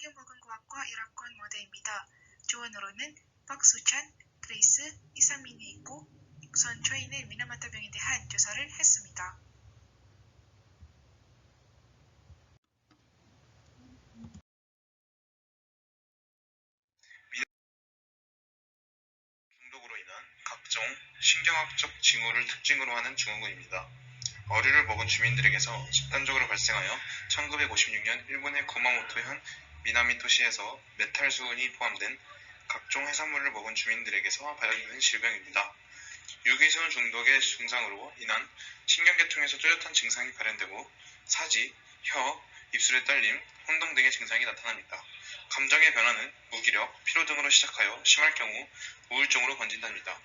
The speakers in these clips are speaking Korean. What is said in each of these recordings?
환경보건과학과 1학번 모대입니다. 조언으로는 박수찬, 그레이스, 이상민이 있고 우선 저희는 미나마타병에 대한 조사를 했습니다. 중독으로 인한 각종 신경학적 징후를 특징으로 하는 증후군입니다. 어류를 먹은 주민들에게서 집단적으로 발생하여 1956년 일본의 구마모토현 미나미토시에서 메탈 수은이 포함된 각종 해산물을 먹은 주민들에게서 발견된 질병입니다. 유기수은 중독의 증상으로 인한 신경계통에서 뚜렷한 증상이 발현되고 사지, 혀, 입술의 떨림, 혼동 등의 증상이 나타납니다. 감정의 변화는 무기력, 피로 등으로 시작하여 심할 경우 우울증으로 번진답니다.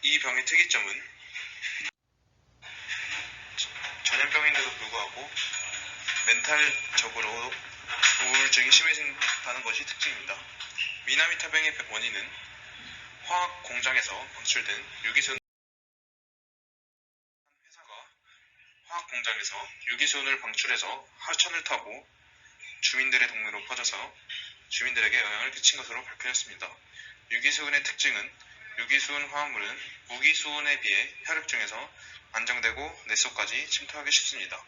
이 병의 특이점은 전염병인데도 불구하고 멘탈적으로 우울증이 심해진다는 것이 특징입니다. 미나미타병의 원인은 화학 공장에서 방출된 유기수은 회사가 화학 공장에서 유기수은을 방출해서 하천을 타고 주민들의 동네로 퍼져서 주민들에게 영향을 끼친 것으로 밝혀졌습니다. 유기수은의 특징은 유기수은 화합물은 무기수은에 비해 혈액중에서 안정되고 뇌 속까지 침투하기 쉽습니다.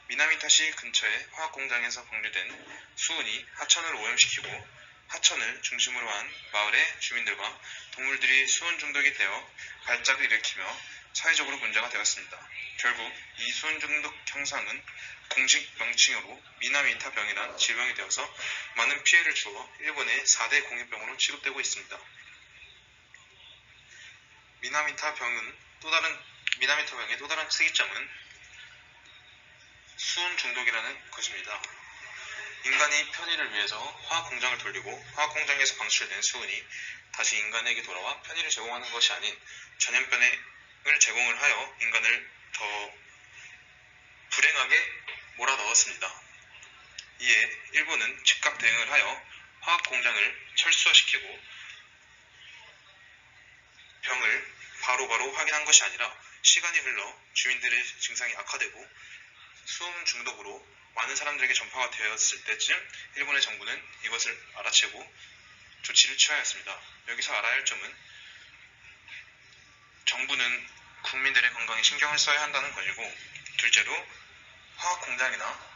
미나미타시 근처의 화학공장에서 방류된 수은이 하천을 오염시키고 하천을 중심으로 한 마을의 주민들과 동물들이 수은 중독이 되어 발작을 일으키며 사회적으로 문제가 되었습니다. 결국 이 수은 중독 현상은 공식 명칭으로 미나미타병이란 질병이 되어서 많은 피해를 주어 일본의 4대 공해병으로 취급되고 있습니다. 미나미타병의 또 다른 특이점은 수은 중독이라는 것입니다. 인간이 편의를 위해서 화학공장을 돌리고 화학공장에서 방출된 수은이 다시 인간에게 돌아와 편의를 제공하는 것이 아닌 전염병을 제공을 하여 인간을 더 불행하게 몰아넣었습니다. 이에 일본은 즉각 대응을 하여 화학공장을 철수화시키고 병을 바로바로 확인한 것이 아니라 시간이 흘러 주민들의 증상이 악화되고 수은 중독으로 많은 사람들에게 전파가 되었을 때쯤 일본의 정부는 이것을 알아채고 조치를 취하였습니다. 여기서 알아야 할 점은 정부는 국민들의 건강에 신경을 써야 한다는 것이고, 둘째로 화학공장이나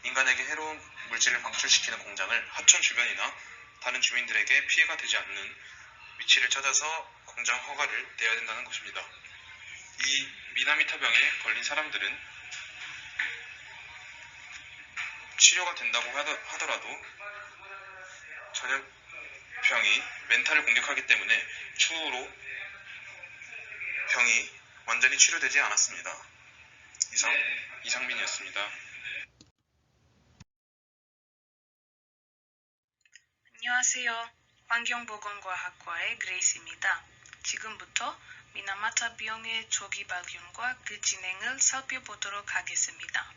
인간에게 해로운 물질을 방출시키는 공장을 하천 주변이나 다른 주민들에게 피해가 되지 않는 위치를 찾아서 공장 허가를 내야 된다는 것입니다. 이 미나미타병에 걸린 사람들은 치료가 된다고 하더라도 전염병이 멘탈을 공격하기 때문에 추후로 병이 완전히 치료되지 않았습니다. 이상 이상민이었습니다. 안녕하세요. 환경보건과학과의 그레이스입니다. 지금부터 미나마타병의 조기 발견과 그 진행을 살펴보도록 하겠습니다.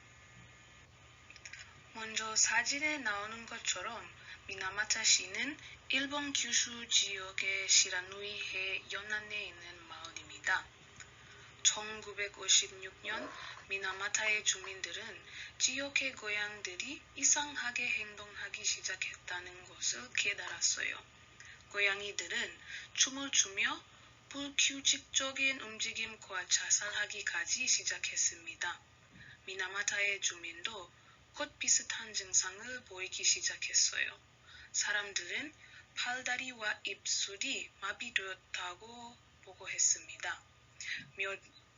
먼저 사진에 나오는 것처럼 미나마타시는 일본 규슈 지역의 시라누이해 연안에 있는 마을입니다. 1956년 미나마타의 주민들은 지역의 고양들이 이상하게 행동하기 시작했다는 것을 깨달았어요. 고양이들은 춤을 추며 불규칙적인 움직임과 자살하기까지 시작했습니다. 미나마타의 주민도 곧 비슷한 증상을 보이기 시작했어요. 사람들은 팔다리와 입술이 마비되었다고 보고했습니다.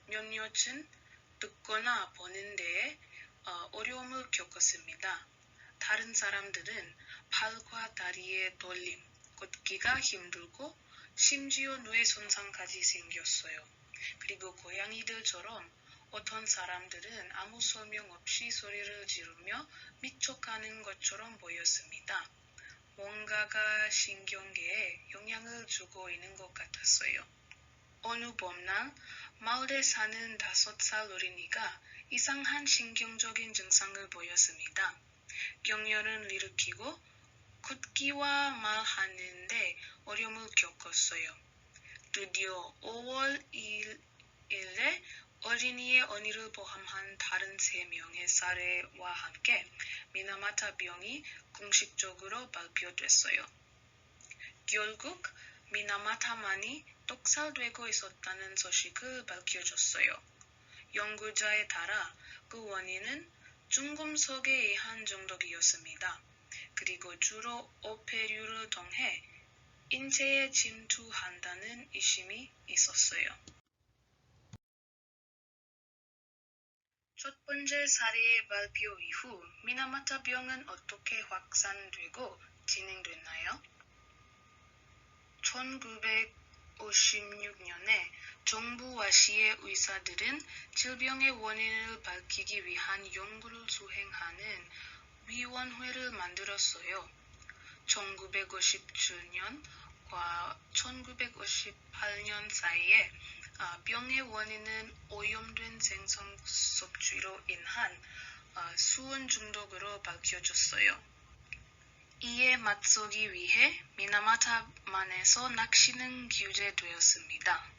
몇몇은 듣거나 보는 데에 어려움을 겪었습니다. 다른 사람들은 팔과 다리의 떨림, 걷기가 힘들고 심지어 뇌 손상까지 생겼어요. 그리고 고양이들처럼 어떤 사람들은 아무 설명 없이 소리를 지르며 미쳐가는 것처럼 보였습니다. 뭔가가 신경계에 영향을 주고 있는 것 같았어요. 어느 봄날 마을에 사는 5살 어린이가 이상한 신경적인 증상을 보였습니다. 경련을 일으키고 걷기와 말하는데 어려움을 겪었어요. 드디어 5월 2일에 어린이의 언니를 포함한 다른 3명의 사례와 함께 미나마타 병이 공식적으로 발표됐어요. 결국 미나마타만이 독살되고 있었다는 소식을 밝혀졌어요. 연구자에 따라 그 원인은 중금속에 의한 중독이었습니다. 그리고 주로 오페류를 통해 인체에 침투한다는 의심이 있었어요. 첫 번째 사례의 발표 이후 미나마타 병은 어떻게 확산되고 진행됐나요? 1956년에 정부와 시의 의사들은 질병의 원인을 밝히기 위한 연구를 수행하는 위원회를 만들었어요. 1957년과 1958년 사이에 병의 원인은 오염된 생선 섭취로 인한 수은 중독으로 밝혀졌어요. 이에 맞서기 위해 미나마타만에서 낚시는 규제되었습니다.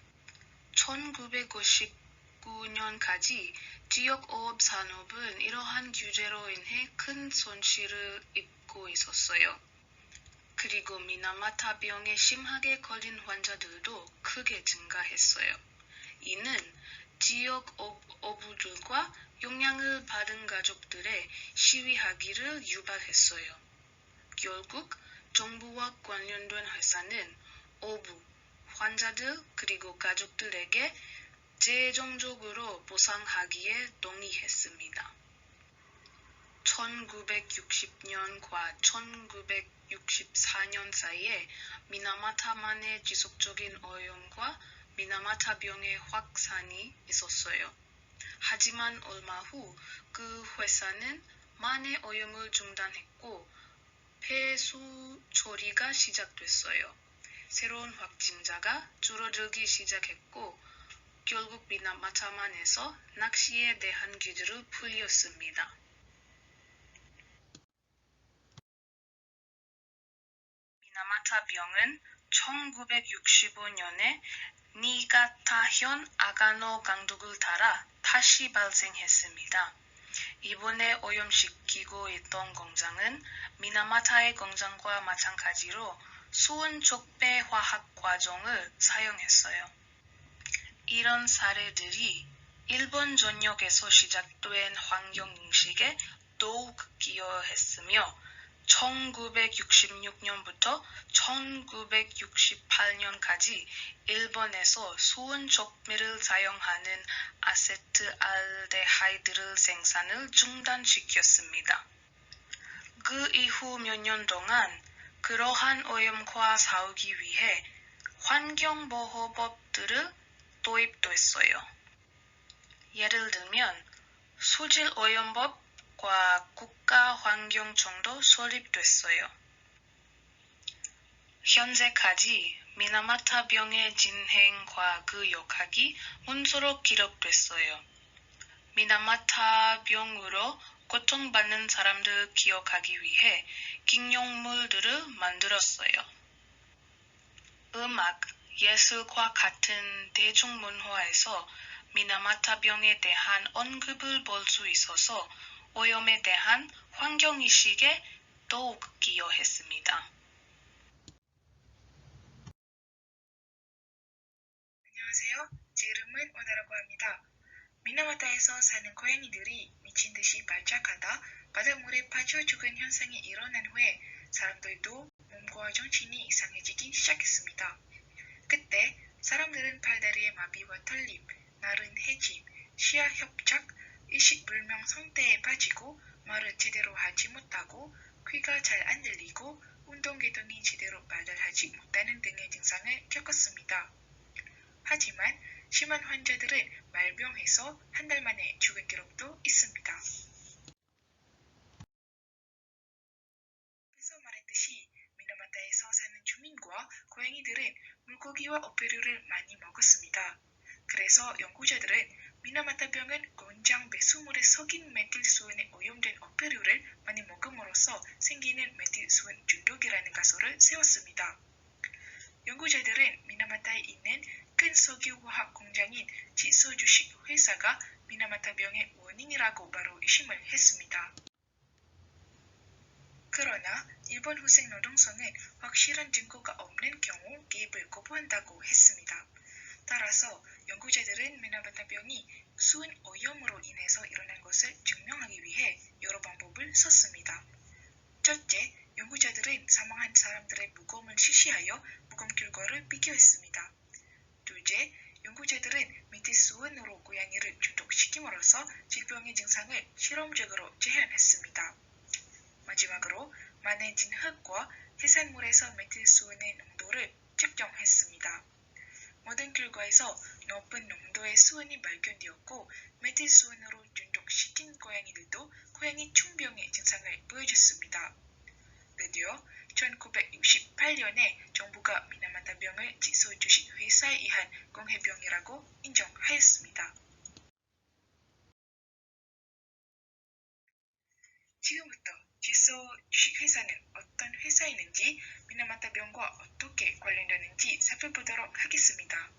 1959년까지 지역어업 산업은 이러한 규제로 인해 큰 손실을 입고 있었어요. 그리고 미나마타 병에 심하게 걸린 환자들도 크게 증가했어요. 이는 지역 어부들과 영향을 받은 가족들의 시위하기를 유발했어요. 결국 정부와 관련된 회사는 어부, 환자들 그리고 가족들에게 재정적으로 보상하기에 동의했습니다. 1960년과 1964년 사이에 미나마타만의 지속적인 오염과 미나마타 병의 확산이 있었어요. 하지만 얼마 후 그 회사는 만의 오염을 중단했고 폐수 처리가 시작됐어요. 새로운 확진자가 줄어들기 시작했고 결국 미나마타만에서 낚시에 대한 규제를 풀렸습니다. 미나마타 병은 1965년에 니가타현 아가노 강둑을 따라 다시 발생했습니다. 이번에 오염시키고 있던 공장은 미나마타의 공장과 마찬가지로 수은 촉배 화학 과정을 사용했어요. 이런 사례들이 일본 전역에서 시작된 환경인식에 더욱 기여했으며 1966년부터 1968년까지 일본에서 수은 촉매를 사용하는 아세트알데하이드 생산을 중단시켰습니다. 그 이후 몇 년 동안 그러한 오염과 싸우기 위해 환경보호법들을 도입됐어요. 예를 들면 수질오염법과 국가환경청도 설립됐어요. 현재까지 미나마타 병의 진행과 그 역학이 문서로 기록됐어요. 미나마타 병으로 고통받는 사람들을 기억하기 위해 기념물들을 만들었어요. 음악, 예술과 같은 대중문화에서 미나마타 병에 대한 언급을 볼 수 있어서 오염에 대한 환경의식에 더욱 기여했습니다. 안녕하세요. 제 이름은 오나라고 합니다. 미나마타에서 사는 고양이들이 미친 듯이 발작하다 바닷물에 빠져 죽은 현상이 일어난 후에 사람들도 몸과 정신이 이상해지기 시작했습니다. 그때 사람들은 팔다리의 마비와 털림, 마른 해짐, 시야 협착, 의식불명 상태에 빠지고 말을 제대로 하지 못하고 귀가 잘 안 들리고 운동계통이 제대로 발달하지 못하는 등의 증상을 겪었습니다. 하지만 심한 환자들은 말병해서 한 달 만에 죽은 기록도 있습니다. 앞에서 말했듯이 미나마타에서 사는 주민과 고양이들은 물고기와 어패류를 많이 먹었습니다. 그래서 연구자들은 미나마타 병은 공장 배수물에 섞인 메틸수은에 오염된 어패류를 많이 먹음으로써 생기는 메틸수은 중독이라는 가설을 세웠습니다. 연구자들은 미나마타에 있는 큰 석유화학 공장인 지소 주식 회사가 미나마타 병의 원인이라고 바로 의심을 했습니다. 그러나 일본 후생 노동성은 확실한 증거가 없는 경우 개입을 거부한다고 했습니다. 따라서 연구자들은 미나마타 병이 수은 오염으로 인해서 일어난 것을 증명하기 위해 여러 방법을 썼습니다. 첫째, 연구자들은 사망한 사람들의 무검을 실시하여 무검 결과를 비교했습니다. 둘째, 연구자들은 메틸수은으로 고양이를 중독시킴으로써 질병의 증상을 실험적으로 재현했습니다. 마지막으로 만해진 흙과 해산물에서 메틸수은의 농도를 측정했습니다. 모든 결과에서 높은 농도의 수은이 발견되었고 메틸수은으로 중독시킨 고양이들도 고양이 충병의 증상을 보여줬습니다. 드디어 1968년에 정부가 미나마타 병을 지소 주식 회사에 의한 공해병이라고 인정하였습니다. 지금부터 지소 주식 회사는 어떤 회사이는지 미나마타 병과 어떻게 관련되는지 살펴보도록 하겠습니다.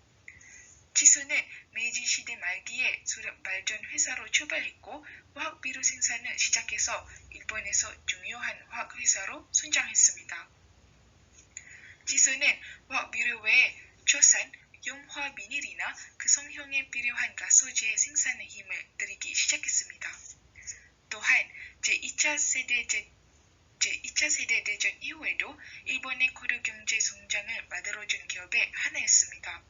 지소는 메이지 시대 말기에 수력 발전 회사로 출발했고 화학 비료 생산을 시작해서 일본에서 중요한 화학 회사로 성장했습니다. 지소는 화학 비료 외에 초산, 염화 비닐이나 그 성형에 필요한 가소제 생산에 힘을 들이기 시작했습니다. 또한 제2차 세대대전 이후에도 일본의 고려 경제 성장을 만들어준 기업의 하나였습니다.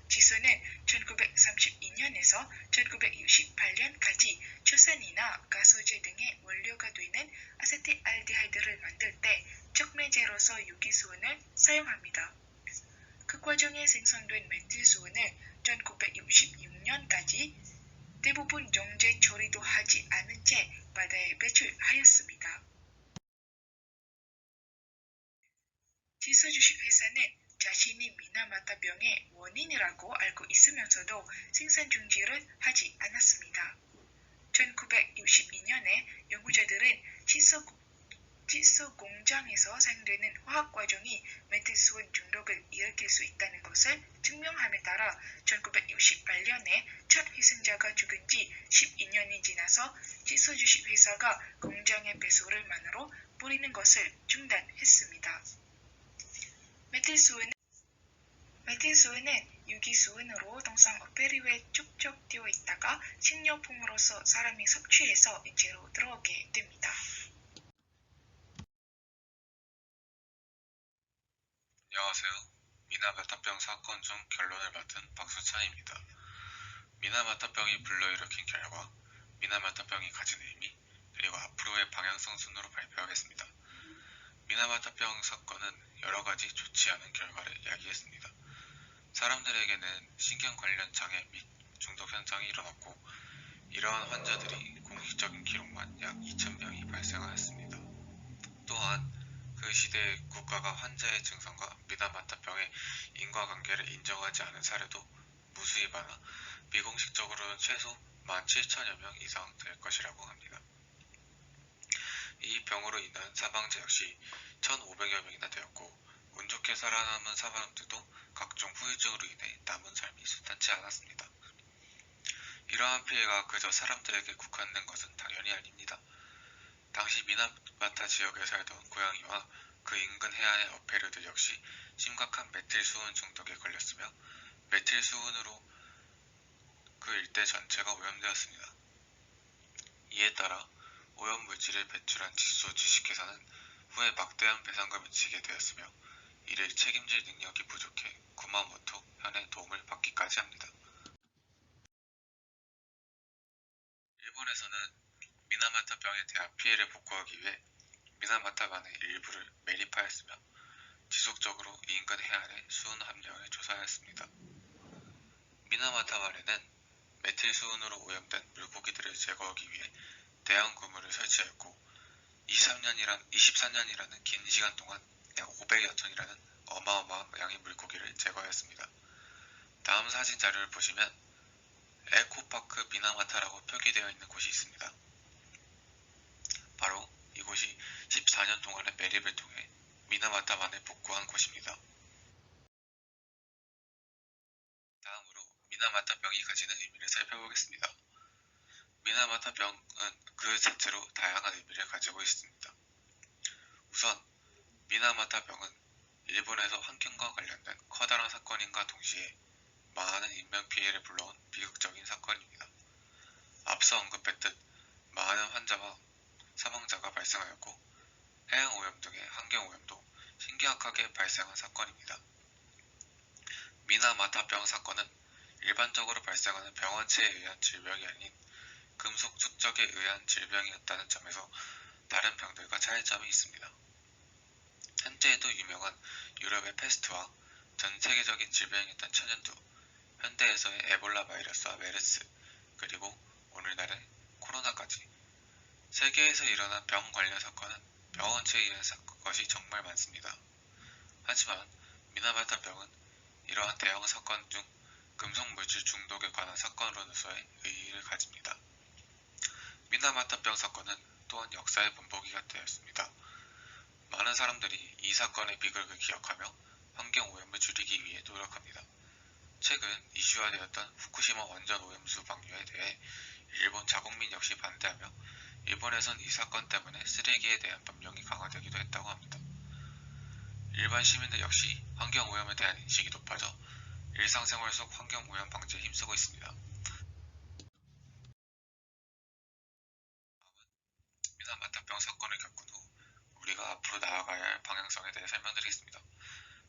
지소는 1932년에서 1968년까지 초산이나 가소제 등의 원료가 되는 아세트알데하이드를 만들 때 촉매제로서 유기수은을 사용합니다. 그 과정에 생성된 메틸수은을 1966년까지 대부분 정제 처리도 하지 않은 채 바다에 배출하였습니다. 지소 주식 회사는 자신이 미나마타 병의 원인이라고 알고 있으면서도 생산 중지를 하지 않았습니다. 1962년에 연구자들은 지소 공장에서 사용되는 화학 과정이 메틸수은 중독을 일으킬 수 있다는 것을 증명함에 따라 1968년에 첫 희생자가 죽은 지 12년이 지나서 지소 주식 회사가 공장의 배수를 만으로 뿌리는 것을 중단했습니다. 메틸수은은 유기수은으로 동상 어패류에 축적되어 있다가 식료품으로서 사람이 섭취해서 인체로 들어오게 됩니다. 안녕하세요. 미나마타병 사건 중 결론을 맡은 박수찬입니다. 미나마타병이 불러일으킨 결과, 미나마타병이 가진 의미, 그리고 앞으로의 방향성 순으로 발표하겠습니다. 미나마타병 사건은 여러 가지 좋지 않은 결과를 야기했습니다. 사람들에게는 신경 관련 장애 및 중독 현상이 일어났고, 이러한 환자들이 공식적인 기록만 약 2,000명이 발생하였습니다. 또한 그 시대의 국가가 환자의 증상과 미나마타병의 인과관계를 인정하지 않은 사례도 무수히 많아 비공식적으로는 최소 17,000여 명 이상 될 것이라고 합니다. 이 병으로 인한 사망자 역시 1,500여 명이나 되었고, 운 좋게 살아남은 사람들도 각종 후유증으로 인해 남은 삶이 순탄치 않았습니다. 이러한 피해가 그저 사람들에게 국한된 것은 당연히 아닙니다. 당시 미나마타 지역에 살던 고양이와 그 인근 해안의 어패류들 역시 심각한 메틸수은 중독에 걸렸으며 메틸수은으로 그 일대 전체가 오염되었습니다. 이에 따라 오염물질을 배출한 지소 주식회사는 후에 막대한 배상금을 지게 되었으며 이를 책임질 능력이 부족해 구마모토 현의 도움을 받기까지 합니다. 일본에서는 미나마타병에 대한 피해를 복구하기 위해 미나마타반의 일부를 매립하였으며 지속적으로 인근 해안의 수은 함량을 조사하였습니다. 미나마타반에는 메틸수은으로 오염된 물고기들을 제거하기 위해 대형 그물을 설치하였고 24년이라는 긴 시간 동안 약 500여 톤이라는 어마어마한 양의 물고기를 제거하였습니다. 다음 사진 자료를 보시면 에코파크 미나마타라고 표기되어 있는 곳이 있습니다. 바로 이곳이 14년 동안의 매립을 통해 미나마타반을 복구한 곳입니다. 미나마타병이 가지는 의미를 살펴보겠습니다. 미나마타병은 그 자체로 다양한 의미를 가지고 있습니다. 우선 미나마타병은 일본에서 환경과 관련된 커다란 사건인과 동시에 많은 인명피해를 불러온 비극적인 사건입니다. 앞서 언급했듯 많은 환자와 사망자가 발생하였고 해양오염 등의 환경오염도 심각하게 발생한 사건입니다. 미나마타병 사건은 일반적으로 발생하는 병원체에 의한 질병이 아닌 금속 축적에 의한 질병이었다는 점에서 다른 병들과 차이점이 있습니다. 현재에도 유명한 유럽의 패스트와 전 세계적인 질병이었던 천연두, 현대에서의 에볼라 바이러스와 메르스, 그리고 오늘날의 코로나까지 세계에서 일어난 병 관련 사건은 병원체에 의한 것이 정말 많습니다. 하지만 미나마타병은 이러한 대형 사건 중 금속물질 중독에 관한 사건으로서의 의의를 가집니다. 미나마타병 사건은 또한 역사의 본보기가 되었습니다. 많은 사람들이 이 사건의 비극을 기억하며 환경오염을 줄이기 위해 노력합니다. 최근 이슈화되었던 후쿠시마 원전 오염수 방류에 대해 일본 자국민 역시 반대하며 일본에선 이 사건 때문에 쓰레기에 대한 법령이 강화되기도 했다고 합니다. 일반 시민들 역시 환경오염에 대한 인식이 높아져 일상생활 속 환경오염 방지에 힘쓰고 있습니다. 다음은 미나마타병 사건을 겪은 후 우리가 앞으로 나아가야 할 방향성에 대해 설명드리겠습니다.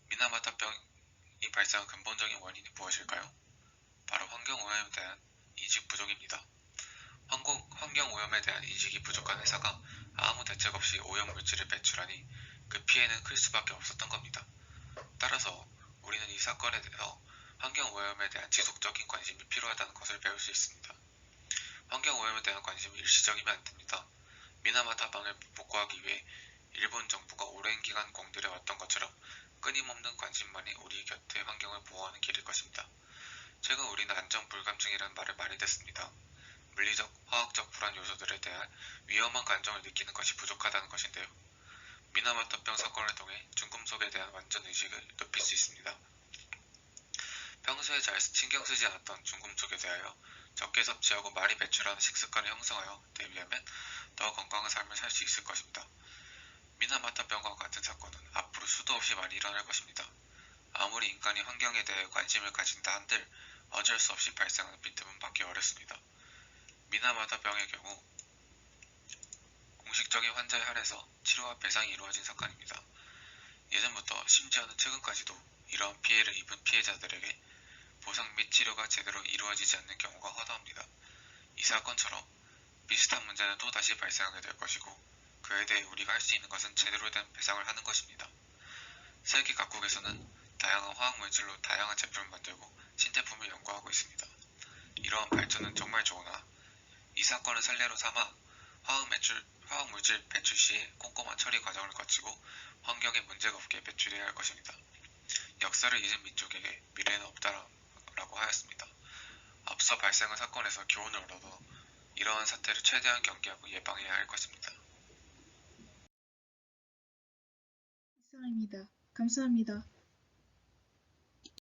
미나마타병이 발생한 근본적인 원인이 무엇일까요? 바로 환경오염에 대한 인식 부족입니다. 환경오염에 대한 인식이 부족한 회사가 아무 대책 없이 오염물질을 배출하니 그 피해는 클 수밖에 없었던 겁니다. 따라서 우리는 이 사건에 대해서 환경오염에 대한 지속적인 관심이 필요하다는 것을 배울 수 있습니다. 환경오염에 대한 관심이 일시적이면 안 됩니다. 미나마타병을 복구하기 위해 일본 정부가 오랜 기간 공들여 왔던 것처럼 끊임없는 관심만이 우리 곁의 환경을 보호하는 길일 것입니다. 최근 우리는 안전불감증이라는 말을 많이 듣습니다. 물리적, 화학적 불안 요소들에 대한 위험한 감정을 느끼는 것이 부족하다는 것인데요. 미나마타병 사건을 통해 중금속에 대한 완전 의식을 높일 수 있습니다. 평소에 잘 신경 쓰지 않았던 중금속에 대하여 적게 섭취하고 많이 배출하는 식습관을 형성하여 대비하면 더 건강한 삶을 살 수 있을 것입니다. 미나마타병과 같은 사건은 앞으로 수도 없이 많이 일어날 것입니다. 아무리 인간이 환경에 대해 관심을 가진다 한들 어쩔 수 없이 발생하는 빈틈은 막기 어렵습니다. 미나마타병의 경우 공식적인 환자에 한해서 치료와 배상이 이루어진 사건입니다. 예전부터 심지어는 최근까지도 이러한 피해를 입은 피해자들에게 보상 및 치료가 제대로 이루어지지 않는 경우가 허다합니다. 이 사건처럼 비슷한 문제는 또다시 발생하게 될 것이고 그에 대해 우리가 할 수 있는 것은 제대로 된 배상을 하는 것입니다. 세계 각국에서는 다양한 화학물질로 다양한 제품을 만들고 신제품을 연구하고 있습니다. 이러한 발전은 정말 좋으나 이 사건을 선례로 삼아 화학물질 배출 시에 꼼꼼한 처리 과정을 거치고 환경에 문제가 없게 배출해야 할 것입니다. 역사를 잊은 민족에게 미래는 없다라고 하였습니다. 앞서 발생한 사건에서 교훈을 얻어도 이러한 사태를 최대한 경계하고 예방해야 할 것입니다. 이상입니다. 감사합니다.